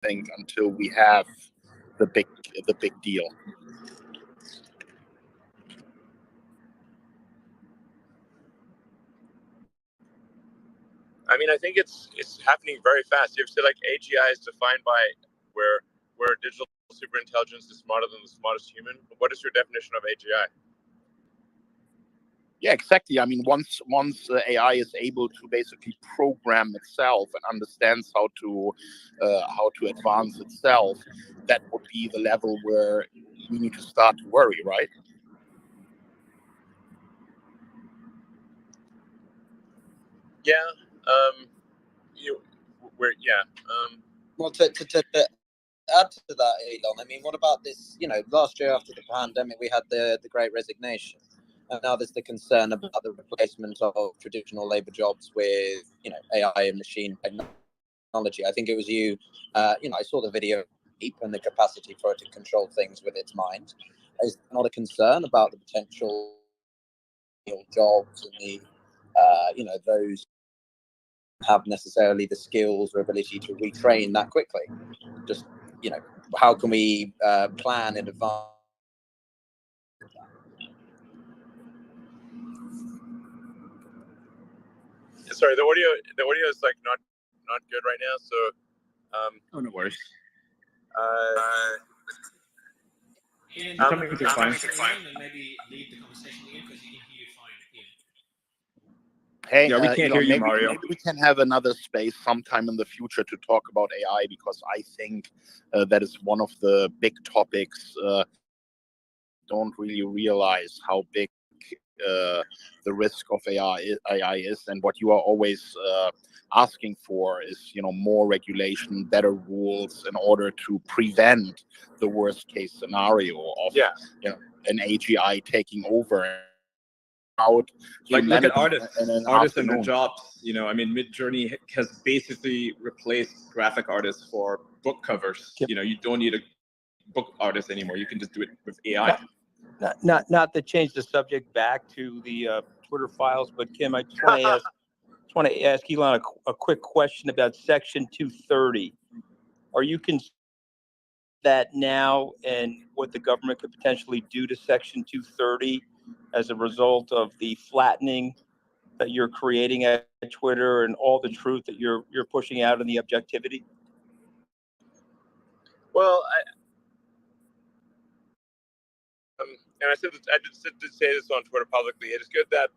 think, until we have the big deal. I mean, I think it's happening very fast. You have to say, like, AGI is defined by where digital superintelligence is smarter than the smartest human. What is your definition of AGI? Yeah, exactly. I mean, once AI is able to basically program itself and understands how to advance itself, that would be the level where we need to start to worry, right? Yeah. Well, to add to that, Elon, I mean, what about this? Last year after the pandemic, we had the Great Resignation, and now there's the concern about the replacement of traditional labor jobs with AI and machine technology. I think it was you. I saw the video and the capacity for it to control things with its mind. Is there not a concern about the potential jobs and the those have necessarily the skills or ability to retrain that quickly? Just how can we plan in advance? Sorry, the audio is like not good right now. So oh, no worries. Coming to fine. And maybe leave the conversation again because you can hear fine here. Hey, yeah, we can't hear you, Mario. Maybe we can have another space sometime in the future to talk about AI, because I think that is one of the big topics. Don't really realize how big the risk of AI is, and what you are always asking for is more regulation, better rules in order to prevent the worst case scenario of an AGI taking over. Out like look at artists and their jobs. I mean, Midjourney has basically replaced graphic artists for book covers. Yep. You don't need a book artist anymore. You can just do it with AI. Not to change the subject back to the Twitter files, but Kim, I just want to ask Elon a quick question about Section 230. Are you concerned that now, and what the government could potentially do to Section 230 as a result of the flattening that you're creating at Twitter and all the truth that you're pushing out and the objectivity? Well, and I did say this on Twitter publicly. It is good that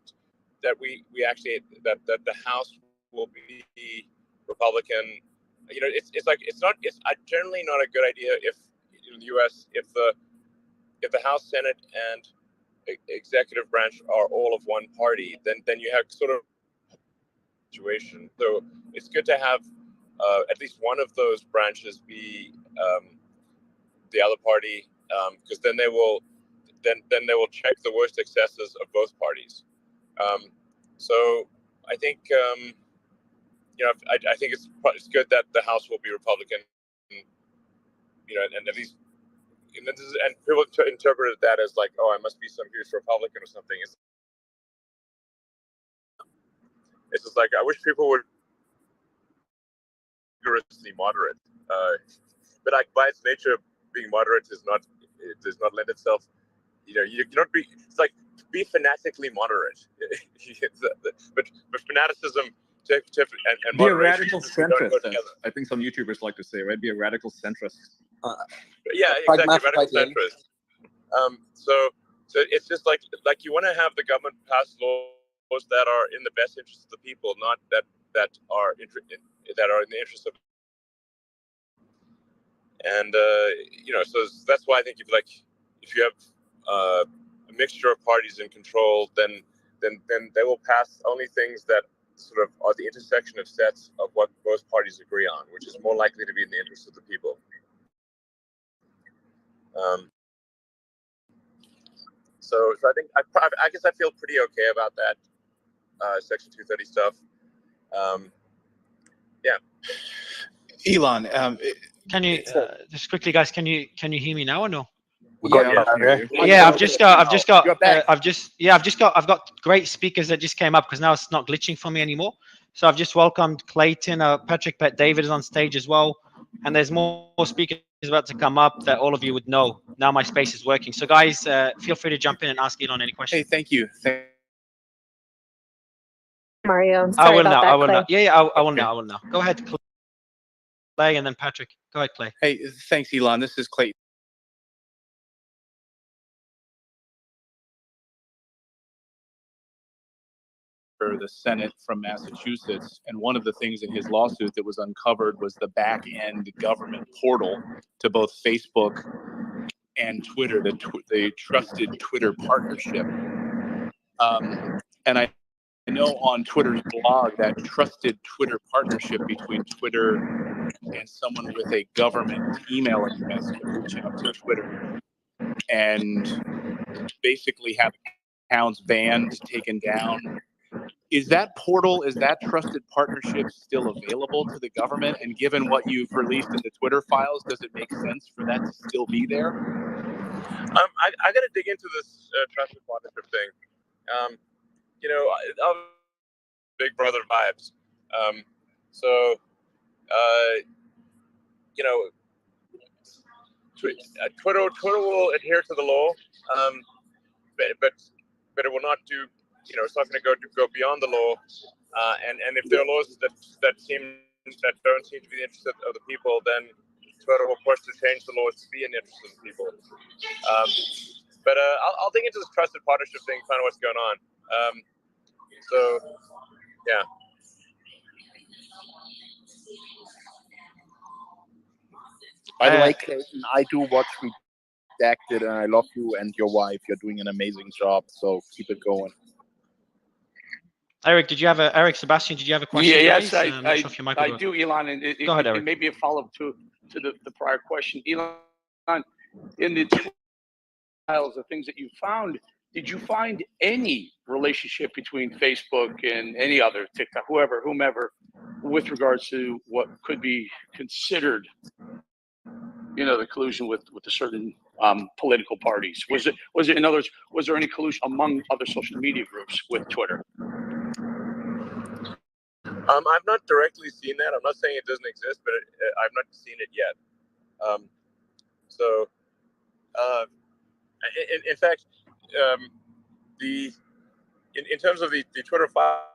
we actually that the House will be Republican. It's generally not a good idea if in the U.S. if the House, Senate, and executive branch are all of one party, then you have sort of situation. So it's good to have at least one of those branches be the other party, because then they will check the worst excesses of both parties. So I think I think it's good that the House will be Republican, and at least. And people interpreted that as like, oh, I must be some huge Republican or something. It's just like, I wish people would rigorously moderate. But like by its nature, being moderate does not lend itself. You cannot be. It's like be fanatically moderate. but fanaticism and be a radical centrist. I think some YouTubers like to say, right? Be a radical centrist. Yeah, exactly. Radical centrist. So it's just like you want to have the government pass laws that are in the best interest of the people, not that are in the interest of. And so that's why I think if you have a mixture of parties in control, then they will pass only things that sort of are the intersection of sets of what both parties agree on, which is more likely to be in the interest of the people. So I think I guess I feel pretty okay about that Section 230 stuff. Yeah. Elon, can you just quickly, guys? Can you hear me now or no? Yeah, I've got great speakers that just came up because now it's not glitching for me anymore. So I've just welcomed Clayton, Patrick, David is on stage as well. and there's more speakers about to come up that all of you would know. Now my space is working. So guys, feel free to jump in and ask Elon any questions. Hey, thank you. Mario, I sorry will about now. that, I will Clay. now. Yeah, I will now. I will now. Go ahead, Clay, and then Patrick. Go ahead, Clay. Hey, thanks, Elon. This is Clayton. The Senate from Massachusetts, and one of the things in his lawsuit that was uncovered was the back-end government portal to both Facebook and Twitter, the trusted Twitter partnership. And I know on Twitter's blog that trusted Twitter partnership between Twitter and someone with a government email address can reach out to Twitter and basically have accounts banned, taken down. Is that portal, is that trusted partnership still available to the government? And given what you've released in the Twitter files, does it make sense for that to still be there? I got to dig into this trusted partnership thing. You know, Big Brother vibes. You know, Twitter will adhere to the law, but it will not do. You know, it's not going to go beyond the law. And if there are laws that don't seem to be the interest of the people, then Twitter will push to change the laws to be in the interest of the people. But I'll dig into this trusted partnership thing, find out what's going on. Yeah. By the way, Clayton, I do watch Redacted, and I love you and your wife. You're doing an amazing job, so keep it going. Eric, Sebastian, did you have a question? Yeah, yes, I'm not sure if your mic will I work. do, Elon, and Go ahead, Eric. it may be a follow-up to the prior question. Elon, in the files, the things that you found, did you find any relationship between Facebook and any other TikTok, whomever, with regards to what could be considered, you know, the collusion with a certain political parties? Was it, in other words, was there any collusion among other social media groups with Twitter? I've not directly seen that. I'm not saying it doesn't exist, but I've not seen it yet. In fact, in terms of the Twitter file,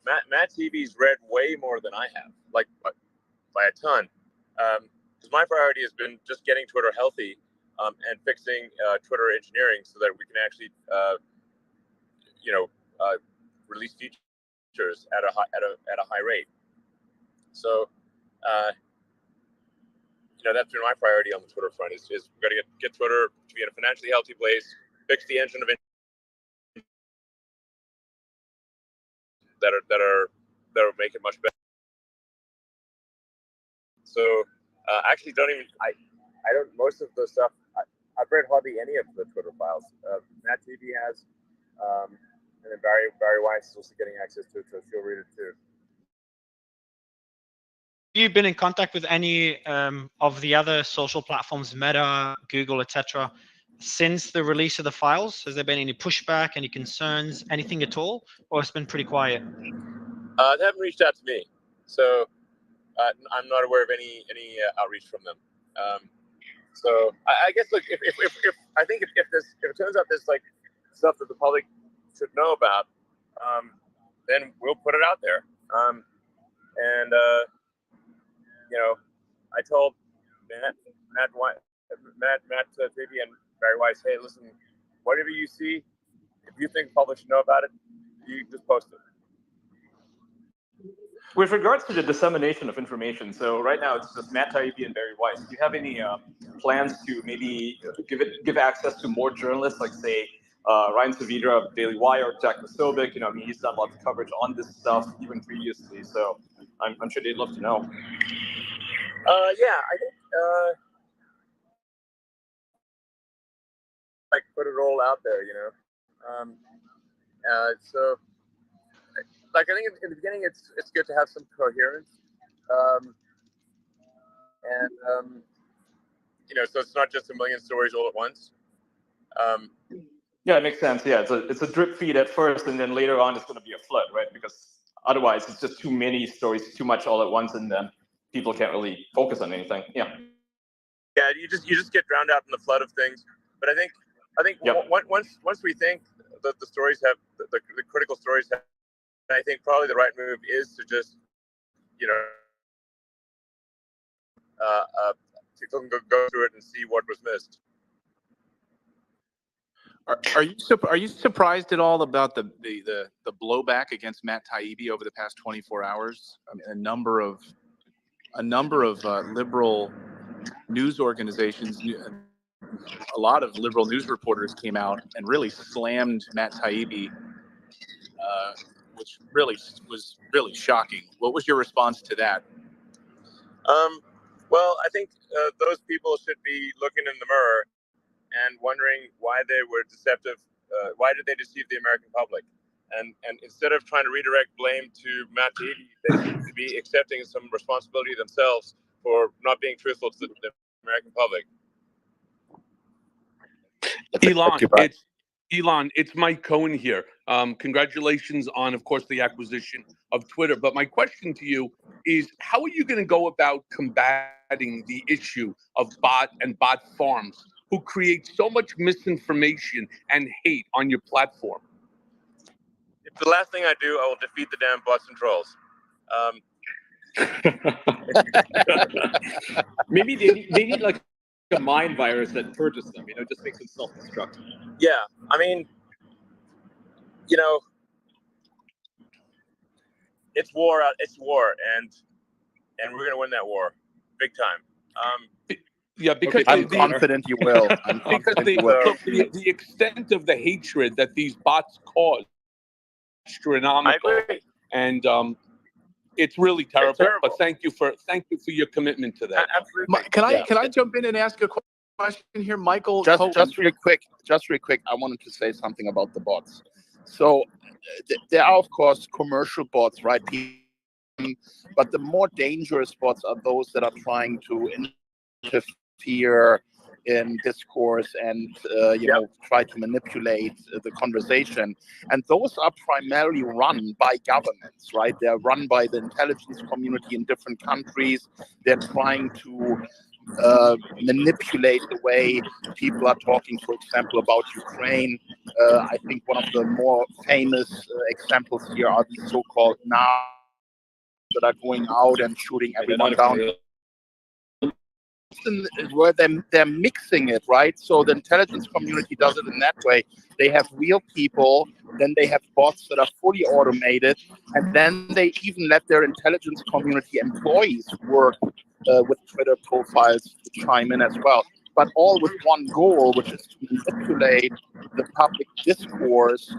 Matt TV's read way more than I have, like by a ton. Because my priority has been just getting Twitter healthy and fixing Twitter engineering so that we can actually, release features at a high rate. So, that's been my priority on the Twitter front. Is we've got to get Twitter to be in a financially healthy place, fix the engine of that are make it much better. So, actually, I don't. Most of the stuff I've read hardly any of the Twitter files. Matt TV has, and then Barry Weiss is also getting access to it, so she'll read it too. Have you been in contact with any of the other social platforms, Meta, Google, etc., since the release of the files? Has there been any pushback, any concerns, anything at all, or it's been pretty quiet? They haven't reached out to me, so I'm not aware of any outreach from them. So I guess, look, if I think if it turns out there's like stuff that the public should know about, then we'll put it out there. I told Matt TV and Barry Weiss, hey, listen, whatever you see, if you think the public should know about it, you just post it. With regards to the dissemination of information, so right now it's just Matt Taibbi and Barry Weiss. Do you have any plans to maybe give access to more journalists, like say Ryan Saavedra of Daily Wire, Jack Posobiec? He's done lots of coverage on this stuff even previously, so I'm sure they'd love to know. Yeah, I think put it all out there, so. I think in the beginning, it's good to have some coherence, so it's not just a million stories all at once. Yeah, it makes sense. Yeah, it's a drip feed at first, and then later on, it's going to be a flood, right? Because otherwise, it's just too many stories, too much all at once, and then people can't really focus on anything. Yeah. Yeah, you just get drowned out in the flood of things. But I think Yep. once we think that the stories have the critical stories have, I think probably the right move is to just go through it and see what was missed. Are you surprised at all about the blowback against Matt Taibbi over the past 24 hours? I mean, a number of liberal news organizations, a lot of liberal news reporters came out and really slammed Matt Taibbi, which really was really shocking. What was your response to that? Well, I think those people should be looking in the mirror and wondering why they were deceptive. Why did they deceive the American public? And instead of trying to redirect blame to Matt Taibbi, they seem to be accepting some responsibility themselves for not being truthful to the American public. Elon, it's Mike Cohen here. Congratulations on, of course, the acquisition of Twitter. But my question to you is, how are you going to go about combating the issue of bot farms who create so much misinformation and hate on your platform? If the last thing I do, I will defeat the damn bots and trolls. Maybe they need like a mind virus that purges them, just makes them self-destructive. Yeah, I mean, it's war. It's war, and we're gonna win that war, big time. Yeah, because I'm confident you will. The extent of the hatred that these bots cause is astronomical, and it's really terrible. It's terrible. But thank you for your commitment to that. Absolutely. Can I jump in and ask a question here, Michael? Just real quick. I wanted to say something about the bots. So there are, of course, commercial bots, right? But the more dangerous bots are those that are trying to interfere in discourse and try to manipulate the conversation, and those are primarily run by governments, right? They're run by the intelligence community in different countries. They're trying to manipulate the way people are talking, for example, about Ukraine. I think one of the more famous examples here are these so-called Nazis that are going out and shooting everyone down. Where they're mixing it, right? So the intelligence community does it in that way. They have real people, then they have bots that are fully automated, and then they even let their intelligence community employees work with Twitter profiles to chime in as well. But all with one goal, which is to manipulate the public discourse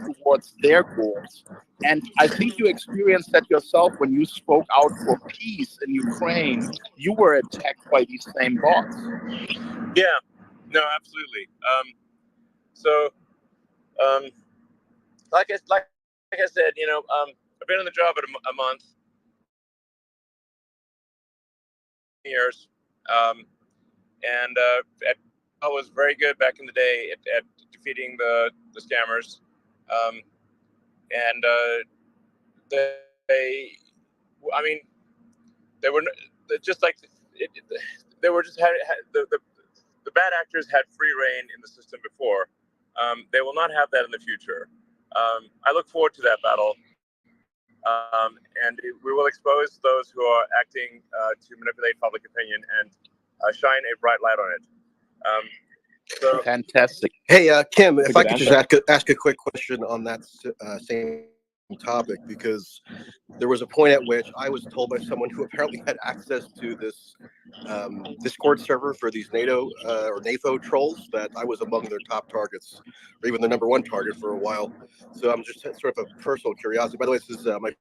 towards their goals. And I think you experienced that yourself when you spoke out for peace in Ukraine. You were attacked by these same bots. Yeah, no, absolutely. Like I said, I've been in the job a month, years. And I was very good back in the day at defeating the scammers. They were just like they were just the bad actors had free reign in the system before. They will not have that in the future. I look forward to that battle. And we will expose those who are acting to manipulate public opinion and shine a bright light on it. Fantastic. Hey, Kim, if I could just ask a quick question on that same topic, because there was a point at which I was told by someone who apparently had access to this Discord server for these NATO or NAFO trolls that I was among their top targets, or even the number one target for a while. So I'm just sort of a personal curiosity. By the way, this is my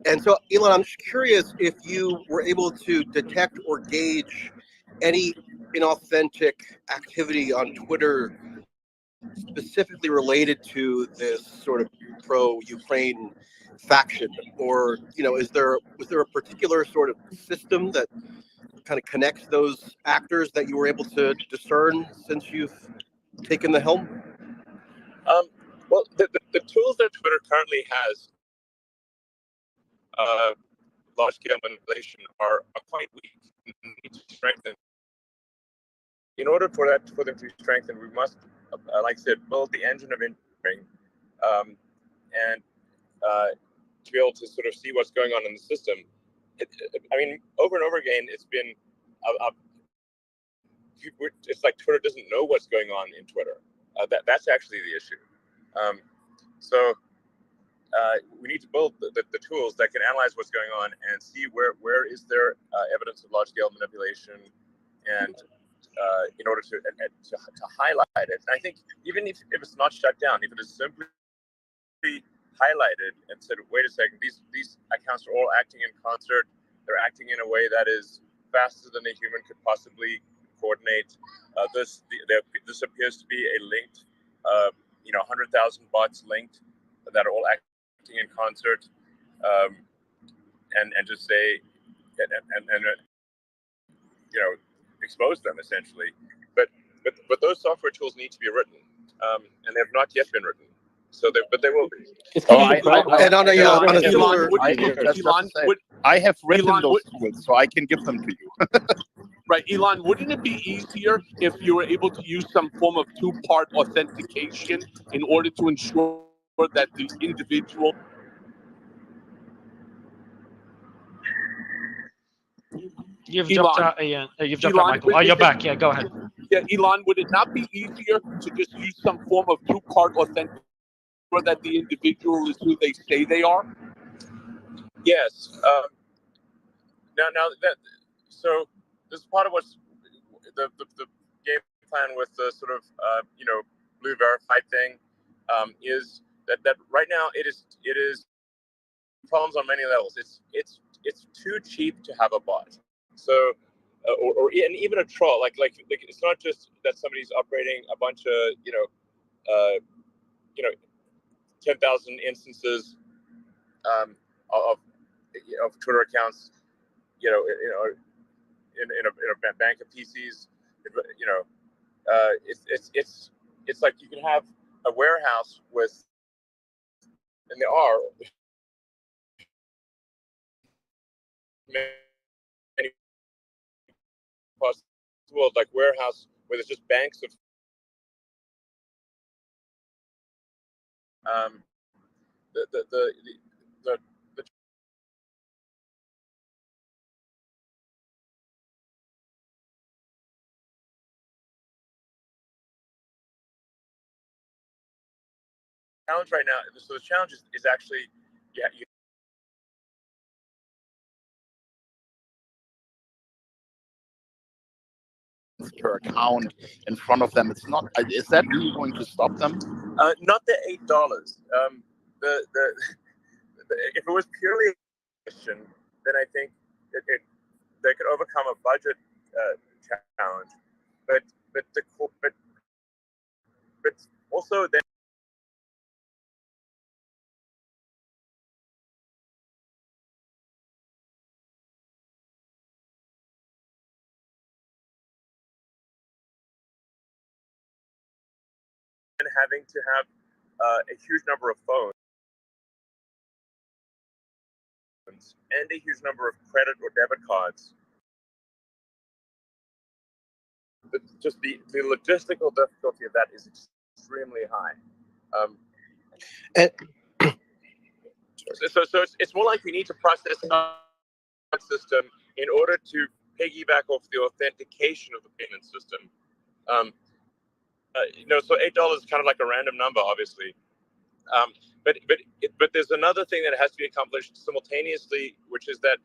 and so, Elon, I'm just curious if you were able to detect or gauge any inauthentic activity on Twitter specifically related to this sort of pro-Ukraine faction, or was there a particular sort of system that kind of connects those actors that you were able to discern since you've taken the helm? Well, the tools that Twitter currently has, large-scale manipulation, are quite weak and need to be strengthened. In order for them to be strengthened, we must, like I said, build the engine of engineering, and to be able to sort of see what's going on in the system. I mean, over and over again, it's been, it's like Twitter doesn't know what's going on in Twitter. That's actually the issue. So we need to build the tools that can analyze what's going on and see where is there evidence of large-scale manipulation, and in order to highlight it. And I think even if it's not shut down, if it is simply highlighted and said, wait a second, these accounts are all acting in concert. They're acting in a way that is faster than a human could possibly coordinate. This appears to be a linked, 100,000 bots linked that are all acting in concert, and just say, and expose them essentially. But those software tools need to be written, and they have not yet been written. So they will be. I have written those tools, so I can give them to you. Right, Elon, wouldn't it be easier if you were able to use some form of two-part authentication in order to ensure that the individual... You've dropped out, Ian. You've dropped out, Michael. Oh, you're back. Yeah, go ahead. Yeah, Elon, would it not be easier to just use some form of two-part authentication so that the individual is who they say they are? Yes. Now that, so this is part of what's the game plan with the sort of blue verified thing, is that right now it is problems on many levels. It's too cheap to have a bot. So and even a troll, like it's not just that somebody's operating a bunch of 10,000 instances of Twitter accounts, in a bank of PCs. It's like you can have a warehouse with, and there are many parts of the world, like warehouse where there's just banks of the challenge right now. So the challenge is actually, per account in front of them. It's not. Is that really going to stop them? Not the $8. If it was purely a question, then I think they could overcome a budget challenge. But also then. And having to have a huge number of phones and a huge number of credit or debit cards. Just the logistical difficulty of that is extremely high. So it's more like we need to process our system in order to piggyback off the authentication of the payment system. So $8 is kind of like a random number, obviously. But there's another thing that has to be accomplished simultaneously, which is that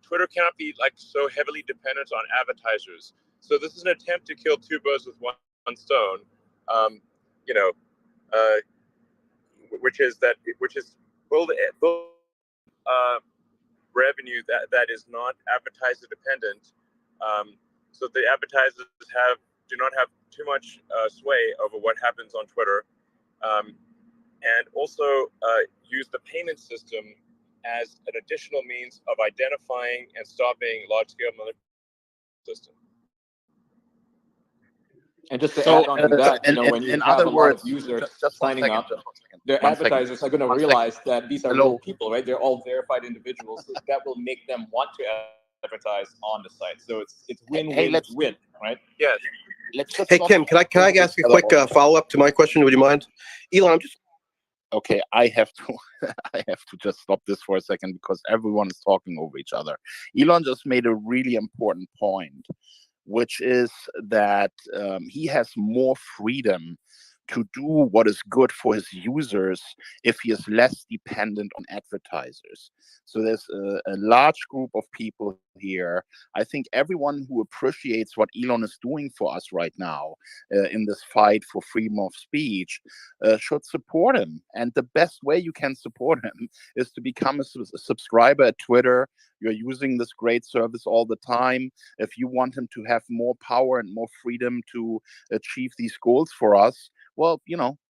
Twitter cannot be like so heavily dependent on advertisers. So this is an attempt to kill two birds with one stone, which is build revenue that is not advertiser dependent, so the advertisers do not have too much sway over what happens on Twitter, and also use the payment system as an additional means of identifying and stopping large-scale manipulation system. And just to So, add on to that, when you in have other a lot words, of users just one signing second, up, just 1 second. their 1 second. advertisers are going to 1 second. realize that these are Hello. real people, right? They're all verified individuals. So that will make them want to advertise on the site. So it's win, Hey, win, let's win, right? Yes. let's just Hey not Kim, can I ask a quick follow up to my question? Would you mind, Elon? I'm just okay. I have to I have to just stop this for a second because everyone is talking over each other. Elon just made a really important point, which is that he has more freedom to do what is good for his users if he is less dependent on advertisers. So there's a large group of people here. I think everyone who appreciates what Elon is doing for us right now in this fight for freedom of speech should support him. And the best way you can support him is to become a subscriber at Twitter. You're using this great service all the time. If you want him to have more power and more freedom to achieve these goals for us, well,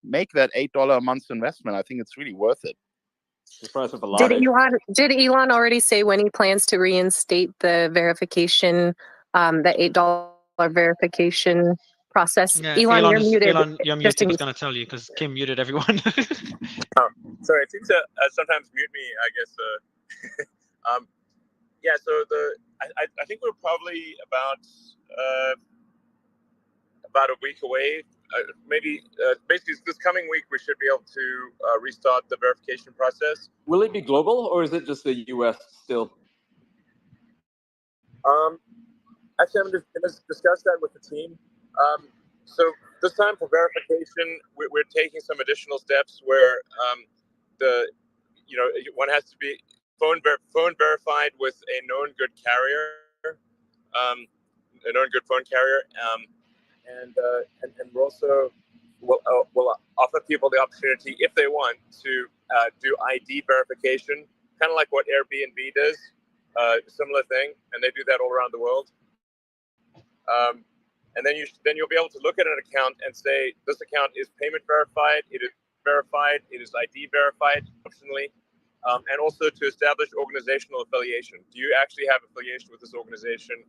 make that $8 a month investment. I think it's really worth it. The price of a latte. Did Elon already say when he plans to reinstate the verification, the $8 verification process? Yeah, Elon, you're muted. Elon, you're Just muted. in He's going to tell you because Kim muted everyone. Sorry, it seems to sometimes mute me, I guess. Yeah, so I think we're probably about a week away. Maybe basically this coming week we should be able to restart the verification process. Will it be global or is it just the US still? Actually, I'm just going to discuss that with the team. So this time for verification, we're taking some additional steps where one has to be phone verified with a known good carrier, a known good phone carrier, and we're also will offer people the opportunity, if they want, to do ID verification, kind of like what Airbnb does, similar thing, and they do that all around the world. And then you'll be able to look at an account and say, this account is payment verified, it is verified, it is ID verified, optionally, and also to establish organizational affiliation. Do you actually have affiliation with this organization?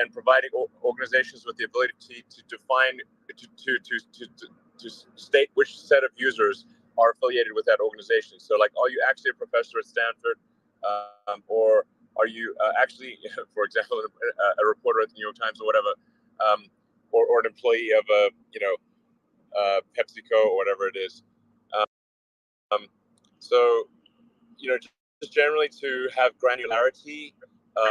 And providing organizations with the ability to define to state which set of users are affiliated with that organization. So, like, are you actually a professor at Stanford, or are you actually, for example, a reporter at the New York Times or whatever, or an employee of PepsiCo or whatever it is? So, just generally to have granularity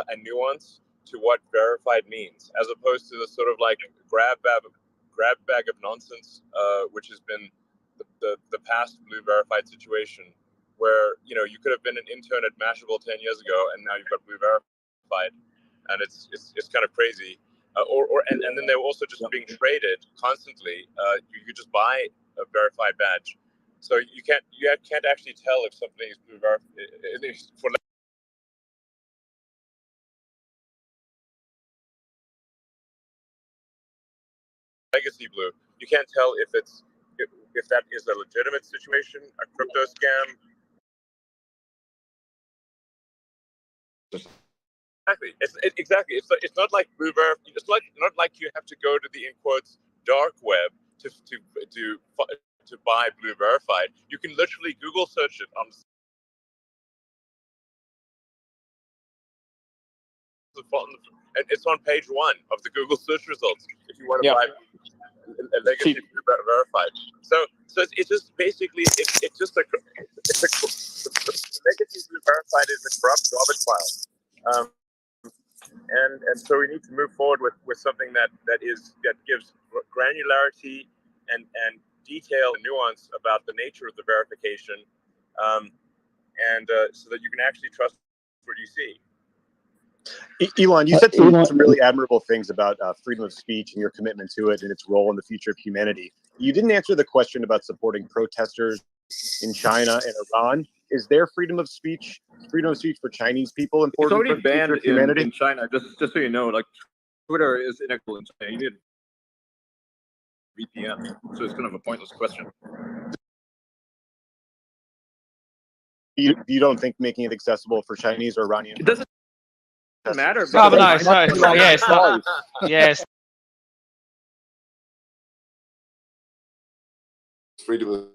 and nuance to what verified means, as opposed to the sort of like grab bag of nonsense, which has been the past Blue Verified situation, where you could have been an intern at Mashable 10 years ago, and now you've got Blue Verified, and it's kind of crazy. And then they're also just being traded constantly. You just buy a verified badge, so you can't actually tell if something is Blue Verified for Legacy Blue. You can't tell if that is a legitimate situation, a crypto scam. Exactly. It's not like Blue Verified. It's not like you have to go to the, in quotes, dark web to buy Blue Verified. You can literally Google search it on and it's on page 1 of the Google search results if you want to buy a Legacy Blue Verified. So it's just basically it's a Legacy Blue Verified is a corrupt garbage file. And so we need to move forward with something that gives granularity and detail and nuance about the nature of the verification, so that you can actually trust what you see. Elon, you said some really admirable things about freedom of speech and your commitment to it and its role in the future of humanity. You didn't answer the question about supporting protesters in China and Iran. Is there freedom of speech for Chinese people important? It's already for banned humanity? in China. Just so you know, like Twitter is inactive in China. You need VPN, so it's kind of a pointless question. You don't think making it accessible for Chinese or Iranian? It doesn't matter. Oh, nice. Yes. freedom of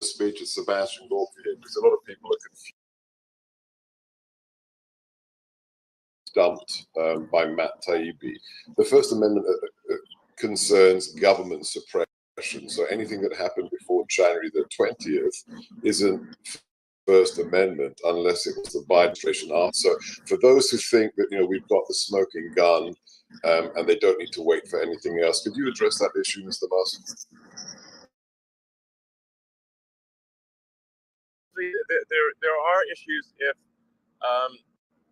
speech is Sebastian Gorka here, because a lot of people are confused. Dumped by Matt Taibbi. The First Amendment concerns government suppression. So anything that happened before January the 20th isn't First Amendment unless it was the Biden administration after. So for those who think that we've got the smoking gun and they don't need to wait for anything else, could you address that issue, Mr. Musk? There are issues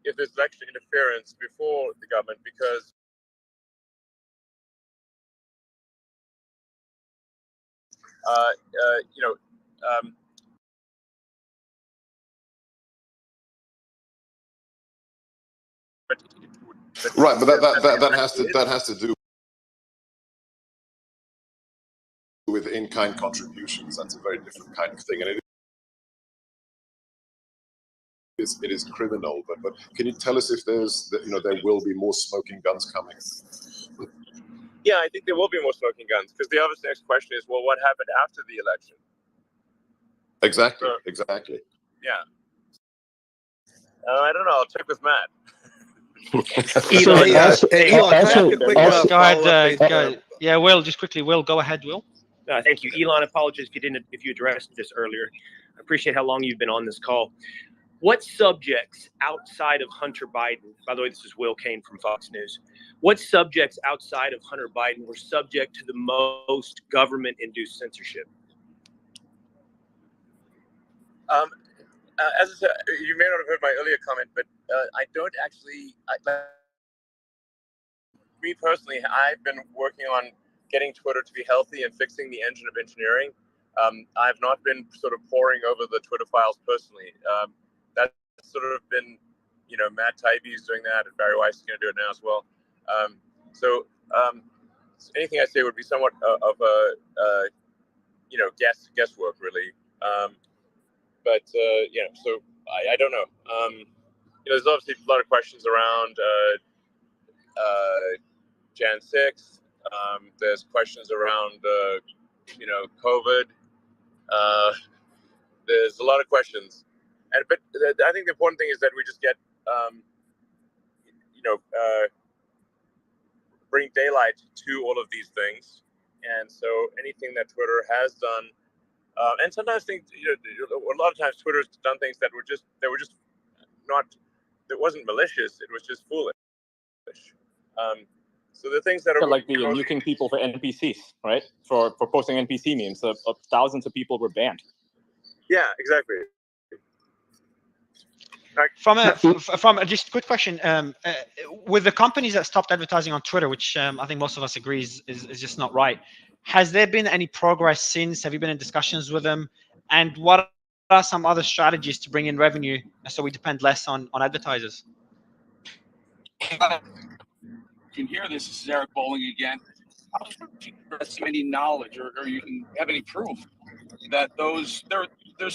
if there's election interference before the government, because right, but that has to do with in-kind contributions. That's a very different kind of thing, and it is criminal. But can you tell us if there will be more smoking guns coming? Yeah, I think there will be more smoking guns, because the obvious next question is, well, what happened after the election? Exactly. Exactly. Yeah. I don't know. I'll check with Matt. Go ahead. Yeah, Will, just quickly. Will, go ahead, Will. Thank you, Elon. Apologies if you addressed this earlier. I appreciate how long you've been on this call. What subjects outside of Hunter Biden, by the way, this is Will Kane from Fox News, what subjects outside of Hunter Biden were subject to the most government-induced censorship? As I said, you may not have heard my earlier comment, but I don't actually, me personally, I've been working on getting Twitter to be healthy and fixing the engine of engineering. I've not been sort of poring over the Twitter files personally. That's sort of been, Matt Taibbi is doing that, and Barry Weiss is going to do it now as well. So anything I say would be somewhat of a, guesswork, really. But so I don't know. There's obviously a lot of questions around Jan 6th. There's questions around COVID. There's a lot of questions, but I think the important thing is that we just get bring daylight to all of these things. And so anything that Twitter has done, and sometimes things, a lot of times Twitter's done things that were just not, it wasn't malicious, it was just foolish. So the things that are like the nuking people for NPCs, right? For posting NPC memes, thousands of people were banned. Yeah, exactly. From just a quick question, with the companies that stopped advertising on Twitter, which I think most of us agree is just not right, has there been any progress since? Have you been in discussions with them? And what are some other strategies to bring in revenue so we depend less on advertisers? You can hear this. This is Eric Bowling again. How do you have any knowledge or you can have any proof that there's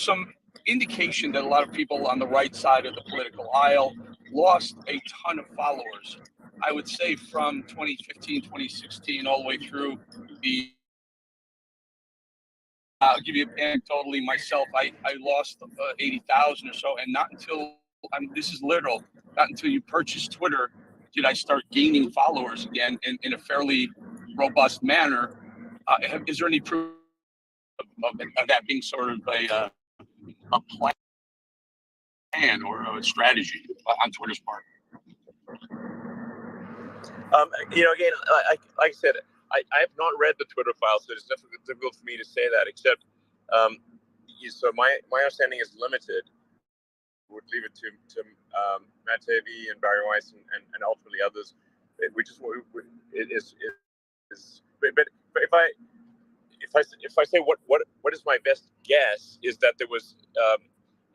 some indication that a lot of people on the right side of the political aisle lost a ton of followers? I would say from 2015, 2016, all the way through the I'll give you anecdotally myself, I lost 80,000 or so, and not until, this is literal, not until you purchased Twitter did I start gaining followers again in a fairly robust manner. Is there any proof of that being sort of a plan or a strategy on Twitter's part? Again, like I said, I have not read the Twitter file, so it's difficult for me to say that, except, so my understanding is limited. Would leave it to Matt Taibbi and Barry Weiss and ultimately others. But if I say what is my best guess is that there was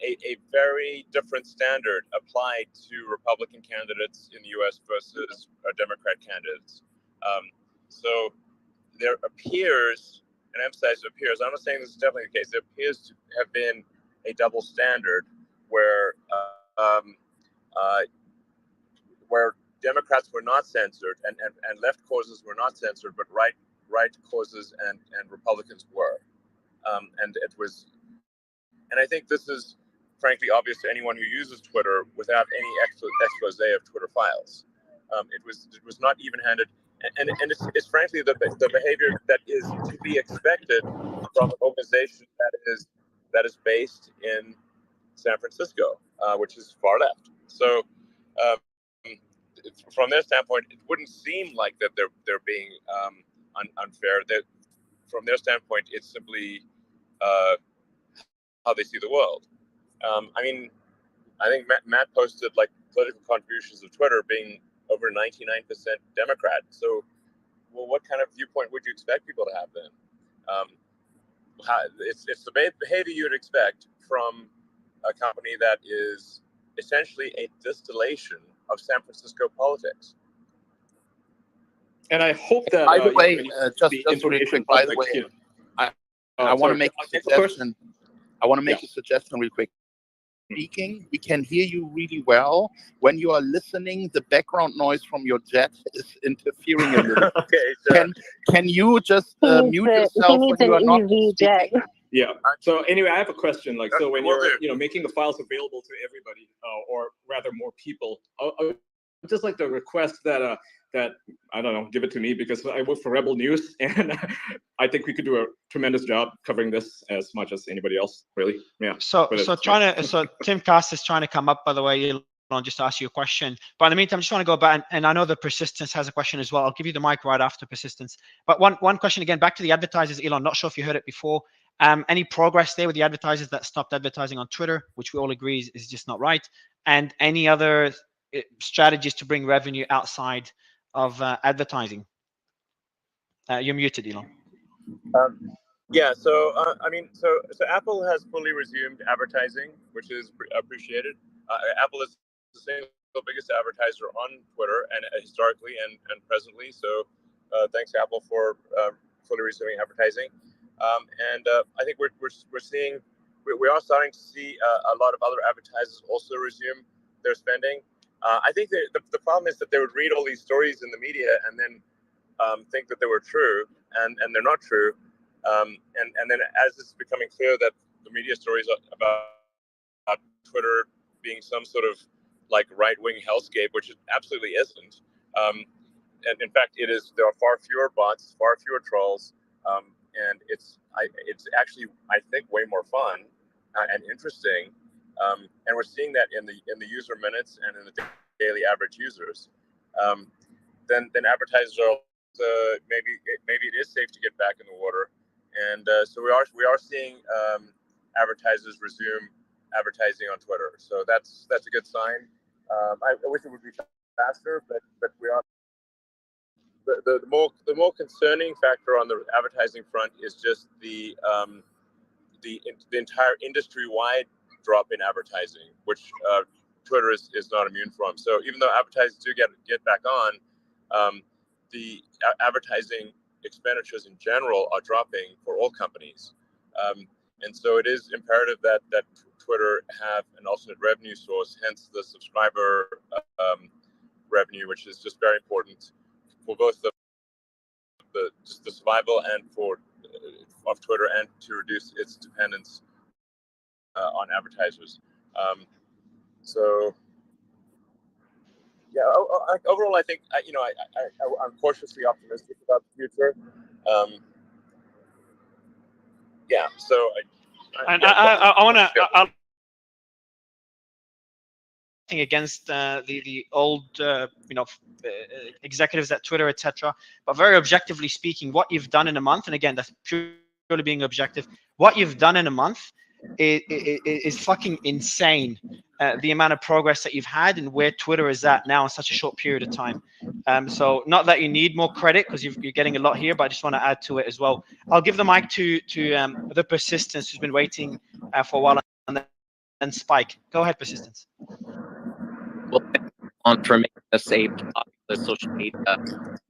a very different standard applied to Republican candidates in the U.S. versus Democrat candidates. So there appears, and I emphasize it appears, I'm not saying this is definitely the case, there appears to have been a double standard where Democrats were not censored and left causes were not censored, but right causes and Republicans were. and it was, and I think this is frankly obvious to anyone who uses Twitter without any expose of Twitter files. It was not even-handed, and it's frankly the behavior that is to be expected from an organization that is based in San Francisco, which is far left. So from their standpoint, it wouldn't seem like that they're being unfair. That from their standpoint, it's simply how they see the world. I mean, I think Matt posted like political contributions of Twitter being over 99% Democrat. So, well, what kind of viewpoint would you expect people to have then? It's the behavior you would expect from a company that is essentially a distillation of San Francisco politics. And I hope that. By the way, just really quick. By the way, I want to make a suggestion. I want to make a suggestion real quick. Speaking, we can hear you really well. When you are listening, the background noise from your jet is interfering a little. Okay. So can you just mute yourself when you are not speaking? Yeah. So anyway, I have a question. Like, so when you're making the files available to everybody, or rather more people, I'd just like to request that that I don't know, give it to me, because I work for Rebel News, and I think we could do a tremendous job covering this as much as anybody else, really. Yeah. So Tim Cass is trying to come up, by the way, Elon, just to ask you a question. But in the meantime, I just want to go back, and I know the Persistence has a question as well. I'll give you the mic right after Persistence. But one question again, back to the advertisers, Elon. Not sure if you heard it before. Any progress there with the advertisers that stopped advertising on Twitter, which we all agree is just not right, and any other strategies to bring revenue outside of advertising? You're muted, Elon. Yeah, so I mean, so Apple has fully resumed advertising, which is appreciated. Apple is the single biggest advertiser on Twitter, and historically and presently. So thanks Apple for fully resuming advertising. And I think we are starting to see a lot of other advertisers also resume their spending. I think the problem is that they would read all these stories in the media and then think that they were true, and they're not true. And then as it's becoming clear that the media stories about Twitter being some sort of like right-wing hellscape, which it absolutely isn't. And in fact, it is. There are far fewer bots, far fewer trolls, and it's actually, I think, way more fun and interesting. And we're seeing that in the user minutes and in the daily average users. Then advertisers are maybe it is safe to get back in the water, and so we are seeing advertisers resume advertising on Twitter. So that's a good sign. I wish it would be faster, but we are. The more concerning factor on the advertising front is just the entire industry-wide drop in advertising, which Twitter is not immune from. So even though advertisers do get back on, the advertising expenditures in general are dropping for all companies, and so it is imperative that Twitter have an alternate revenue source, hence the subscriber revenue, which is just very important for both the survival and of Twitter, and to reduce its dependence on advertisers. So yeah, overall, I think I'm cautiously optimistic about the future. Yeah, so I want to. Against the old executives at Twitter, etc. But very objectively speaking, what you've done in a month, and again, that's purely being objective, what you've done in a month is fucking insane. The amount of progress that you've had and where Twitter is at now in such a short period of time. So not that you need more credit, because you're getting a lot here, but I just want to add to it as well. I'll give the mic to the Persistence, who's been waiting for a while, and then Spike. Go ahead, Persistence. Well, for making this a popular social media,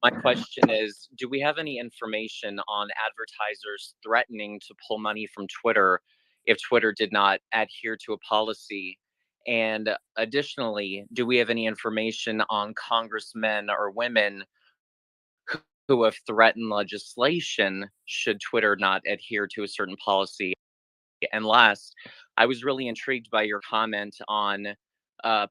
my question is, do we have any information on advertisers threatening to pull money from Twitter if Twitter did not adhere to a policy? And additionally, do we have any information on congressmen or women who have threatened legislation should Twitter not adhere to a certain policy. And last, I was really intrigued by your comment on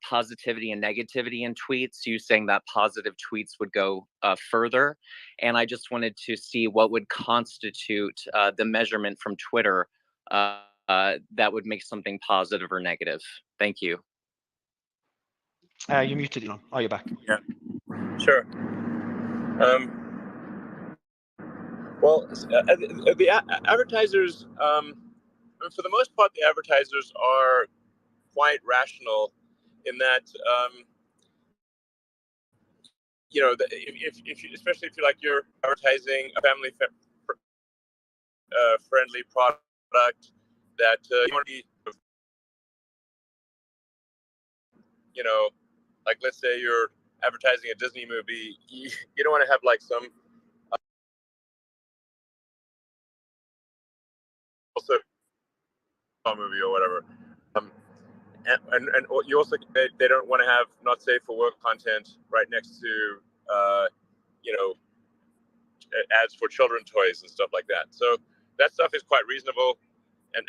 positivity and negativity in tweets, you saying that positive tweets would go further. And I just wanted to see what would constitute the measurement from Twitter that would make something positive or negative. Thank you. You're muted, Elon. Oh, you're back. Yeah, sure. Well, the advertisers, for the most part, the advertisers are quite rational in that, you know, if you, especially if you like you're advertising a family friendly product that you want to be, you know, like let's say you're advertising a Disney movie, you don't want to have like some also movie or whatever. And you also they don't want to have not safe for work content right next to you know, ads for children toys and stuff like that. So that stuff is quite reasonable, and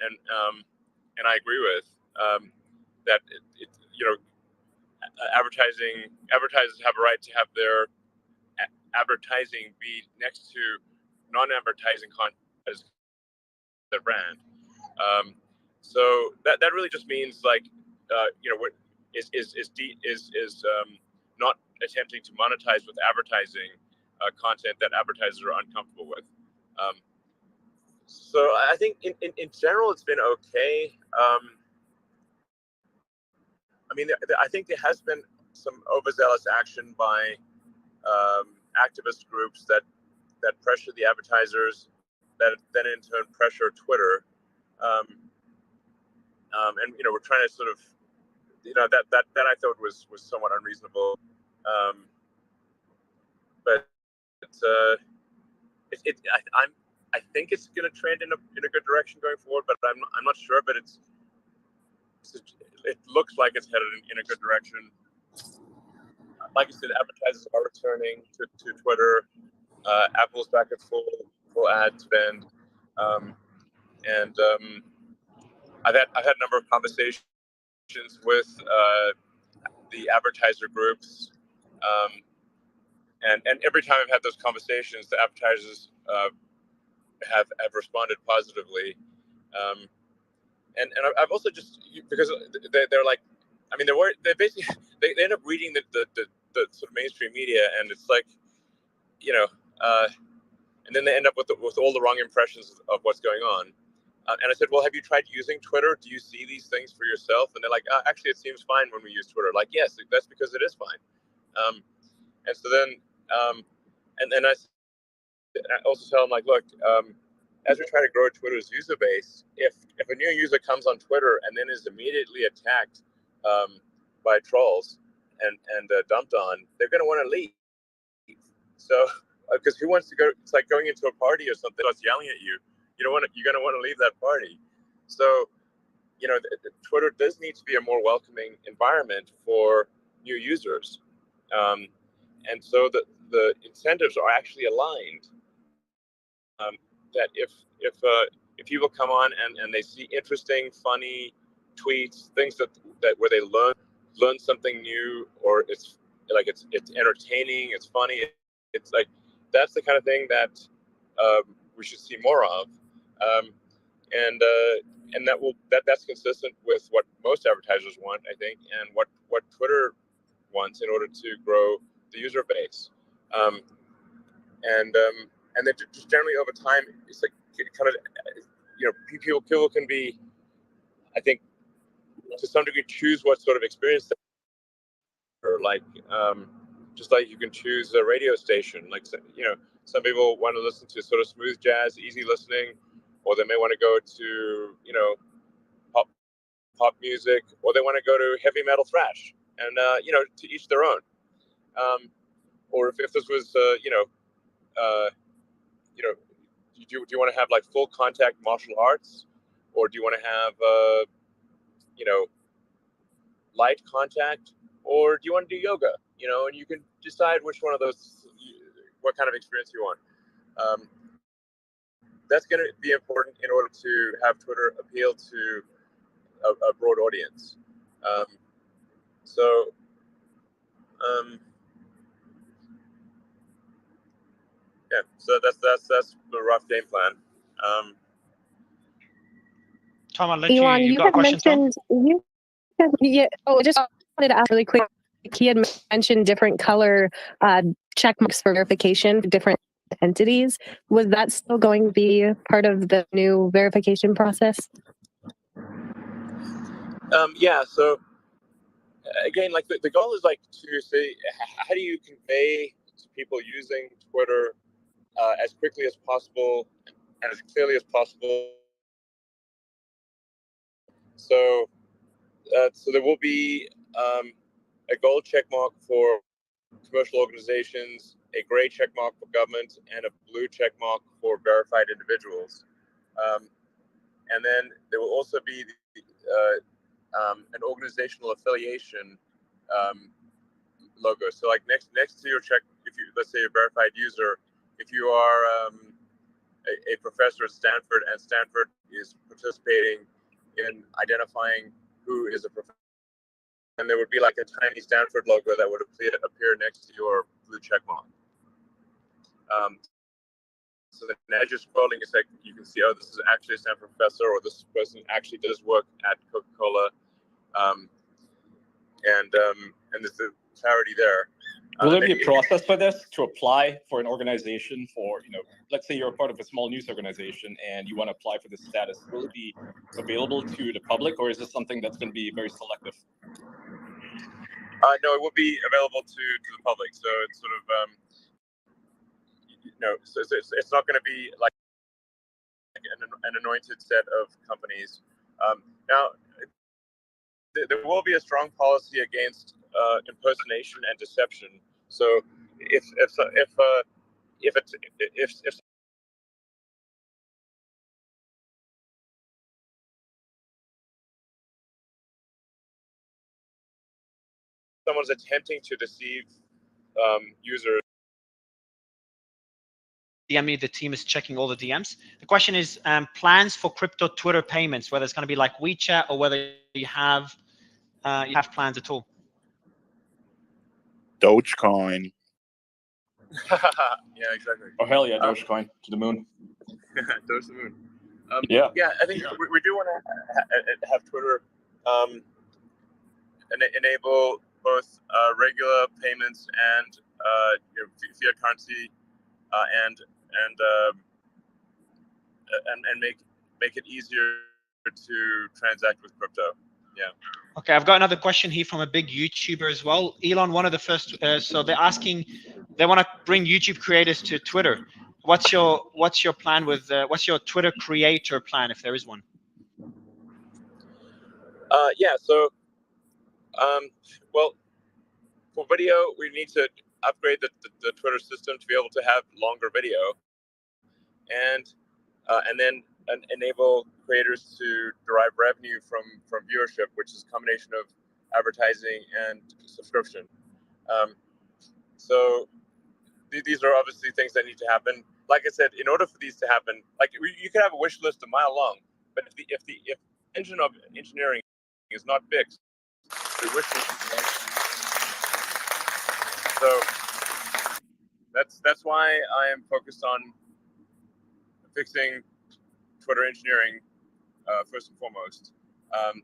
I agree with that. You know, advertisers have a right to have their advertising be next to non-advertising content as their brand. So that really just means like you know, what is not attempting to monetize with advertising content that advertisers are uncomfortable with. So I think in general it's been okay. I mean, I think there has been some overzealous action by activist groups that pressure the advertisers, that then in turn pressure Twitter. And you know, we're trying to sort of, you know, that I thought was somewhat unreasonable. But I think it's going to trend in a good direction going forward, but I'm not sure. But it looks like it's headed in a good direction. Like I said, advertisers are returning to Twitter. Apple's back at full ad spend, and I've had a number of conversations with the advertiser groups, and every time I've had those conversations, the advertisers have responded positively. And I've also just, because they're like, I mean, they basically they end up reading the sort of mainstream media, and it's like, you know, and then they end up with all the wrong impressions of what's going on. And I said, well, have you tried using Twitter? Do you see these things for yourself? And they're like, actually, it seems fine when we use Twitter. Like, yes, that's because it is fine. And so then, and I also tell them, like, look, as we try to grow Twitter's user base, if a new user comes on Twitter and then is immediately attacked by trolls and dumped on, they're going to want to leave. So, because who wants to go? It's like going into a party or something that's yelling at you. You're going to want to leave that party. So, you know, Twitter does need to be a more welcoming environment for new users, and so the incentives are actually aligned. That if people come on and they see interesting, funny tweets, things that where they learn something new, or it's entertaining, it's funny, it's like that's the kind of thing that we should see more of, and that's consistent with what most advertisers want, I think, and what Twitter wants in order to grow the user base, and then just generally over time, it's like kind of, you know, people can be, I think, to some degree, choose what sort of experience they, or like, just like you can choose a radio station. Like, you know, some people want to listen to sort of smooth jazz, easy listening, or they may want to go to, you know, pop music, or they want to go to heavy metal thrash, and you know, to each their own. Or if this was, you know, do you want to have like full contact martial arts, or do you want to have you know, light contact, or do you want to do yoga? You know, and you can decide which one of those what kind of experience you want. That's going to be important in order to have Twitter appeal to a broad audience. Yeah, so that's the rough game plan. Tom, I'll let Elon, you you got a had question, Tom? mentioned yeah. Oh, just wanted to ask really quick. He had mentioned different color check marks for verification for different entities. Was that still going to be part of the new verification process? Yeah. So again, like the goal is like to say, how do you convey to people using Twitter as quickly as possible and as clearly as possible. So there will be a gold check mark for commercial organizations, a gray check mark for government, and a blue check mark for verified individuals. And then there will also be an organizational affiliation logo. So like next to your check, if you, let's say, a verified user, if you are a professor at Stanford and Stanford is participating in identifying who is a professor, and there would be like a tiny Stanford logo that would appear next to your blue check mark. So then as you're scrolling, it's like you can see, oh, this is actually a Stanford professor, or this person actually does work at Coca-Cola, and there's the clarity there. Will there be a process for this to apply for an organization for, let's say you're a part of a small news organization and you want to apply for this status? Will it be available to the public, or is this something that's going to be very selective? No, it will be available to the public. So it's sort of, so it's not going to be like an anointed set of companies. Now, there will be a strong policy against impersonation and deception. So if someone's attempting to deceive users, DM me, the team is checking all the DMs. The question is plans for crypto Twitter payments, whether it's going to be like WeChat or whether you have plans at all. Dogecoin. Yeah, exactly. Oh, hell yeah, Dogecoin to the moon. Doge the moon. Yeah, I think we do want to have Twitter enable both regular payments and fiat currency, and make it easier to transact with crypto. Yeah. Okay, I've got another question here from a big YouTuber as well. Elon, one of the first, so they're asking, they want to bring YouTube creators to Twitter. What's your plan with, what's your Twitter creator plan, if there is one? Yeah, so, well, for video, we need to upgrade the Twitter system to be able to have longer video, and then enable creators to derive revenue from viewership, which is a combination of advertising and subscription. So these are obviously things that need to happen. Like I said, in order for these to happen, like you can have a wish list a mile long, but if the engine of engineering is not fixed, the wish list is not. So that's why I am focused on fixing Twitter engineering first and foremost.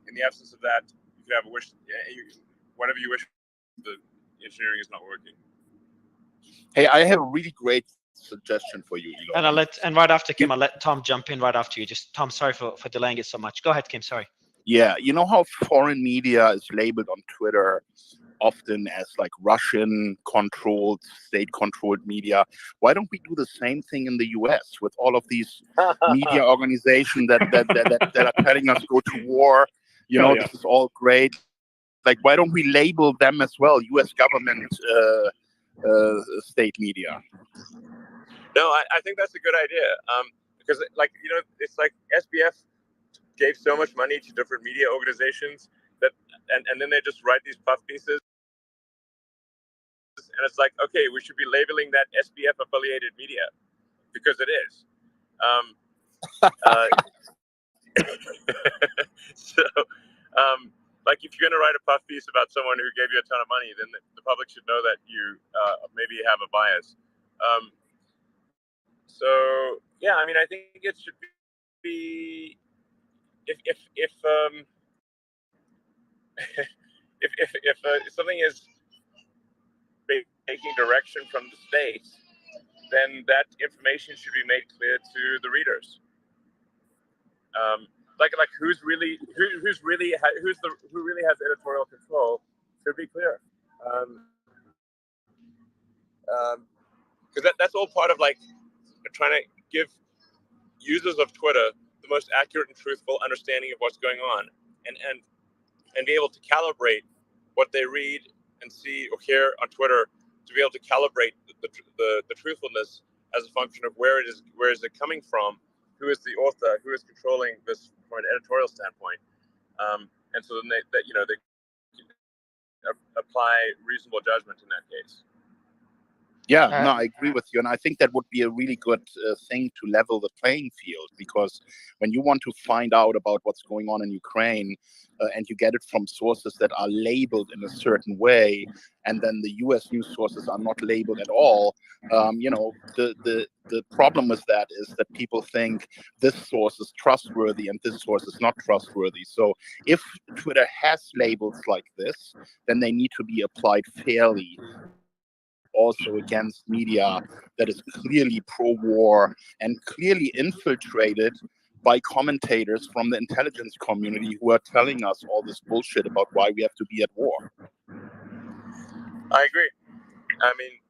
In the absence of that, you could have a wish. Whatever you wish, the engineering is not working. Hey, I have a really great suggestion for you, Elon. And right after Kim, I'll let Tom jump in right after you. Just Tom, sorry for delaying it so much. Go ahead, Kim. Sorry. Yeah, you know how foreign media is labeled on Twitter often as like Russian-controlled, state-controlled media. Why don't we do the same thing in the U.S. with all of these media organizations that are telling us go to war? This is all great. Like, why don't we label them as well, U.S. government state media? No, I think that's a good idea. Because it's like SBF gave so much money to different media organizations that, and then they just write these puff pieces, And it's like, okay, we should be labeling that SBF affiliated media because it is. So, like, if you're going to write a puff piece about someone who gave you a ton of money, then the public should know that you maybe have a bias. So, yeah, I mean, I think it should be if something is taking direction from the states, then that information should be made clear to the readers. Like who really has editorial control should be clear. Because that's all part of like trying to give users of Twitter the most accurate and truthful understanding of what's going on, and be able to calibrate what they read and see or hear on Twitter, to be able to calibrate the truthfulness as a function of where is it coming from, who is the author, who is controlling this from an editorial standpoint, and so then they apply reasonable judgment in that case. Yeah, no, I agree with you. And I think that would be a really good thing to level the playing field, because when you want to find out about what's going on in Ukraine and you get it from sources that are labeled in a certain way, and then the US news sources are not labeled at all, the problem with that is that people think this source is trustworthy and this source is not trustworthy. So if Twitter has labels like this, then they need to be applied fairly, also against media that is clearly pro-war and clearly infiltrated by commentators from the intelligence community who are telling us all this bullshit about why we have to be at war. I agree. I mean,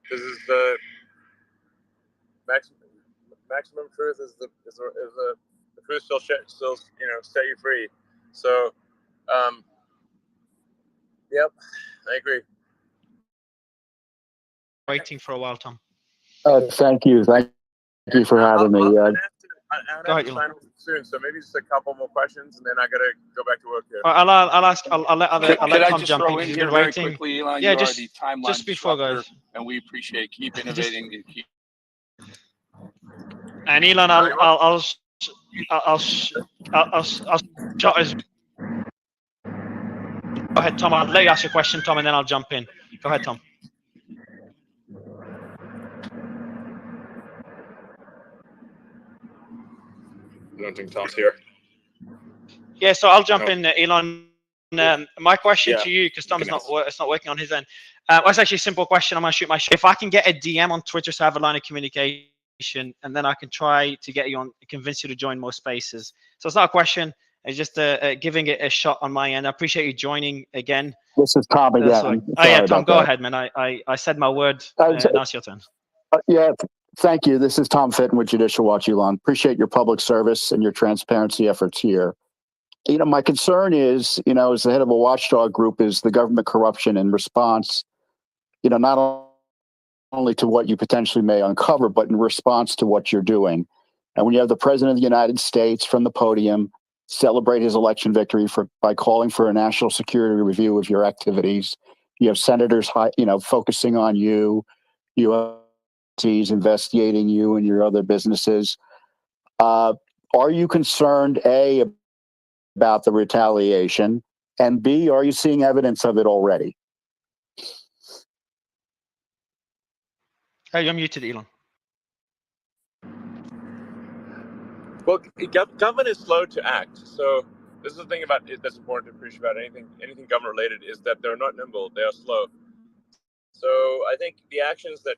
this is the maximum truth is the truth still set you free. So, yep, I agree. Waiting for a while, Tom. Thank you for having me. I have to sign off soon, so maybe just a couple more questions, and then I gotta go back to work here. I'll let Tom jump in. He's been waiting. Quickly, Elon, yeah, you just are the timeline just before, guys. And we appreciate keep innovating and keep. And Elon, I'll shut his. Go ahead, Tom. I'll let you ask your question, Tom, and then I'll jump in. Go ahead, Tom. I don't think Tom's here. Yeah, so I'll jump in, Elon. My question to you, because Tom is not working on his end. Well, it's actually a simple question. I'm gonna shoot my shot. If I can get a DM on Twitter to have a line of communication, and then I can try to get you on, convince you to join more spaces. So it's not a question. It's just giving it a shot on my end. I appreciate you joining again. This is Tom again. Yeah, Tom, go ahead, man. I said my word. Now it's your turn. Yeah. Thank you. This is Tom Fitton with Judicial Watch, Elon. Appreciate your public service and your transparency efforts here. My concern is, as the head of a watchdog group, is the government corruption in response, not only to what you potentially may uncover, but in response to what you're doing. And when you have the President of the United States from the podium celebrate his election victory by calling for a national security review of your activities, you have senators, focusing on you, you have investigating you and your other businesses. Are you concerned, A, about the retaliation, and B, are you seeing evidence of it already? Hey, you're muted, Elon. Well, government is slow to act. So this is the thing about it that's important to appreciate about anything government related, is that they're not nimble, they are slow. So I think the actions that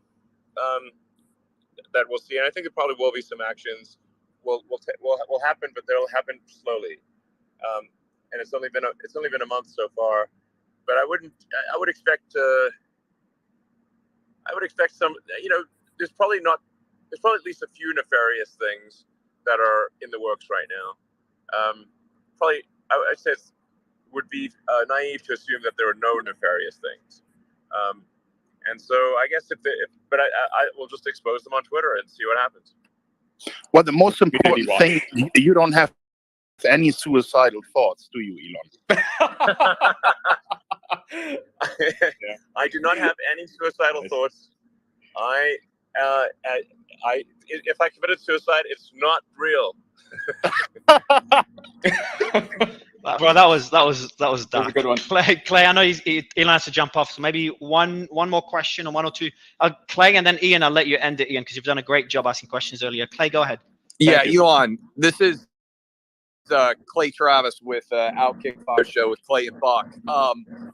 we'll see, and I think there probably will be some actions will happen, but they'll happen slowly. And it's only been a month so far, but I would expect some. There's probably at least a few nefarious things that are in the works right now. I'd say it would be naive to assume that there are no nefarious things. And so I guess but I will just expose them on Twitter and see what happens. Well, the most important thing, you don't have any suicidal thoughts, do you, Elon? I do not have any suicidal thoughts. If I committed suicide, it's not real. Bro, that was dark. a good one. Clay, I know Elon has to jump off, so maybe one more question or one or two. Clay, and then Ian, I'll let you end it, Ian, because you've done a great job asking questions earlier. Clay, go ahead. Yeah, Elon, this is Clay Travis with Outkick Fire Show with Clay and Buck.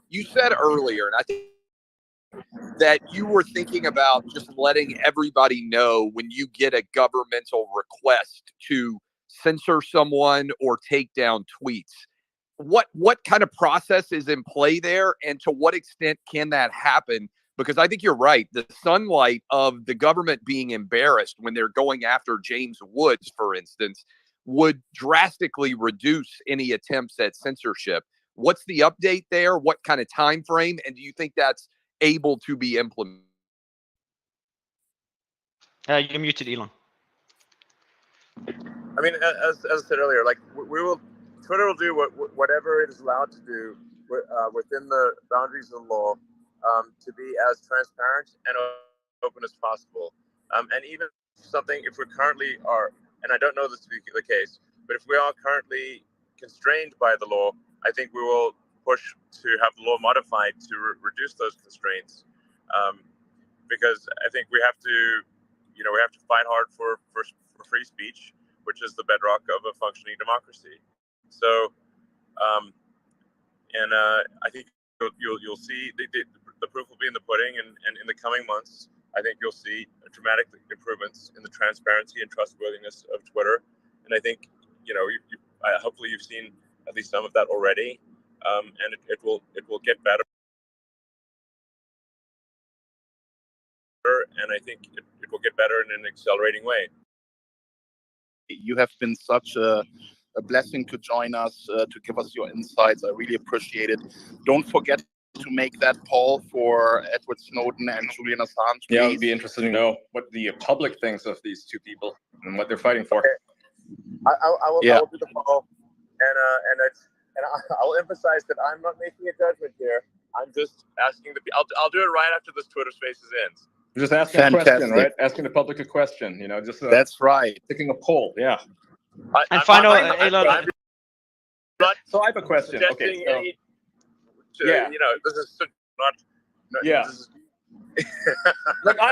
You said earlier, and I think that you were thinking about just letting everybody know when you get a governmental request to censor someone or take down tweets. What kind of process is in play there, and to what extent can that happen? Because I think you're right. The sunlight of the government being embarrassed when they're going after James Woods, for instance, would drastically reduce any attempts at censorship. What's the update there? What kind of time frame? And do you think that's able to be implemented? You're muted, Elon. I mean, as I said earlier, like Twitter will do whatever it is allowed to do within the boundaries of the law to be as transparent and open as possible. And even something, if we currently are, and I don't know this to be the case, but if we are currently constrained by the law, I think we will push to have the law modified to reduce those constraints, because I think we have to fight hard for free speech, which is the bedrock of a functioning democracy. So, I think you'll see the proof will be in the pudding, and in the coming months, I think you'll see dramatic improvements in the transparency and trustworthiness of Twitter. And I think hopefully you've seen at least some of that already, and it will get better. And I think it will get better in an accelerating way. You have been such a blessing to join us, to give us your insights. I really appreciate it. Don't forget to make that poll for Edward Snowden and Julian Assange. Yeah, it would be interesting to know what the public thinks of these two people and what they're fighting for. Okay. I will do the poll, and I'll emphasize that I'm not making a judgment here. I'm just asking I'll do it right after this Twitter Spaces ends. You're just asking a question, right? Asking the public a question, just that's right. Taking a poll, yeah. And final, Elon. So I have a question. Okay. So, yeah. This is not. Yeah.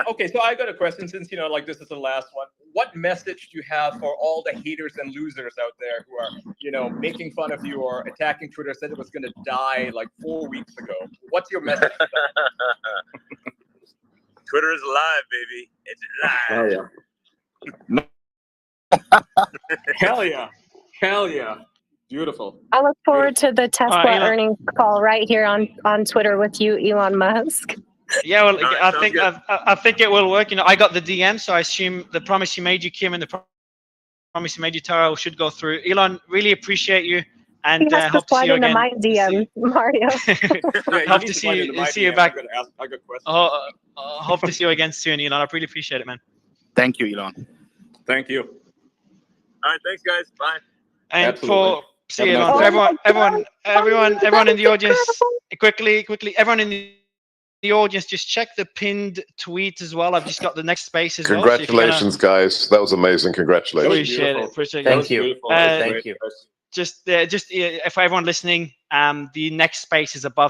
Okay, so I got a question since this is the last one. What message do you have for all the haters and losers out there who are, making fun of you or attacking Twitter? Said it was going to die like 4 weeks ago. What's your message? Twitter is alive, baby. It's alive. Oh, yeah. Hell yeah. Hell yeah. Beautiful. I look forward to the Tesla earnings call right here on Twitter with you, Elon Musk. Yeah, well, I think it will work. I got the DM, so I assume the promise you made, Kim, and the promise you made, Tara, should go through. Elon, really appreciate you, and hope to see you again. My DM, Mario. Hope to see you back. I got questions. Hope to see you again soon, Elon. I really appreciate it, man. Thank you, Elon. Thank you. All right, thanks, guys. Bye. And Absolutely. See you, Elon. For everyone in the audience, quickly, everyone in the audience, just check the pinned tweet as well. I've just got the next space as well. Congratulations, guys. That was amazing. Congratulations. Appreciate it. Thank you. Thank you. Just if everyone listening, the next space is above